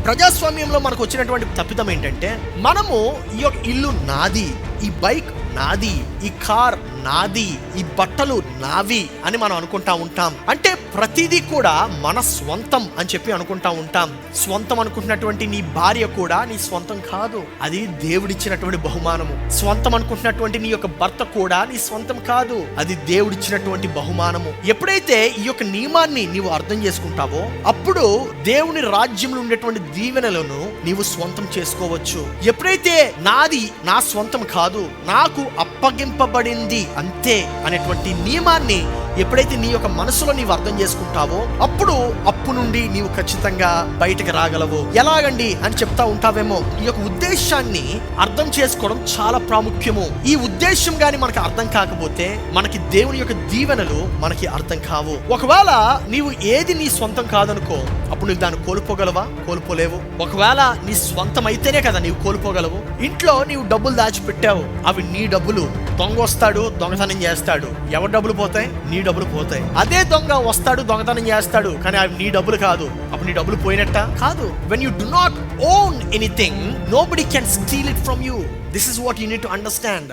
ప్రజాస్వామ్యంలో మనకు వచ్చినటువంటి తప్పిదం ఏంటంటే, మనము ఈ యొక్క ఇల్లు నాది, ఈ బైక్ నాది, ఈ కార్ నాది, ఈ బట్టలు నావి అని మనం అనుకుంటా ఉంటాం. అంటే ప్రతిదీ కూడా మన స్వంతం అని చెప్పి అనుకుంటా ఉంటాం. స్వంతం అనుకుంటున్నటువంటి నీ భార్య కూడా నీ స్వంతం కాదు, అది దేవుడిచ్చినటువంటి బహుమానము. స్వంతం అనుకుంటున్నటువంటి నీ యొక్క భర్త కూడా నీ స్వంతం కాదు, అది దేవుడిచ్చినటువంటి బహుమానము. ఎప్పుడైతే ఈ యొక్క నియమాన్ని నీవు అర్థం చేసుకుంటావో, అప్పుడు దేవుని రాజ్యంలో ఉండేటువంటి దీవెనలను నీవు స్వంతం చేసుకోవచ్చు. ఎప్పుడైతే నాది నా స్వంతం కాదు, నాకు అప్పగింపబడింది అంతే అనేటువంటి నియమాన్ని ఎప్పుడైతే నీ యొక్క మనసులో నీవు అర్థం చేసుకుంటావో, అప్పుడు అప్పు నుండి నీవు ఖచ్చితంగా బయటకు రాగలవు. ఎలాగండి అని చెప్తా ఉంటావేమో. ఈ యొక్క ఉద్దేశాన్ని అర్థం చేసుకోవడం చాలా ప్రాముఖ్యము. ఈ ఉద్దేశం గాని మనకు అర్థం కాకపోతే మనకి దేవుని యొక్క దీవెనలు మనకి అర్థం కావు. ఒకవేళ నీవు ఏది నీ సొంతం కాదనుకో, అప్పుడు నువ్వు దాన్ని కోల్పోగలవా? కోల్పోలేవు. ఒకవేళ నీ స్వంతం అయితేనే కదా నీవు కోల్పోగలవు. ఇంట్లో నీవు డబ్బులు దాచిపెట్టావు, అవి నీ డబ్బులు. దొంగ వస్తాడు, దొంగతనం చేస్తాడు, ఎవరి డబ్బులు పోతాయి? నీ డబ్బులు పోతాయి. అదే దొంగ వస్తాడు, దొంగతనం చేస్తాడు, కానీ అవి నీ డబ్బులు కాదు. అప్పుడు నీ డబ్బులు పోయినట్ట కాదు. When you do not own anything, nobody can steal it from you. This is what you need to understand.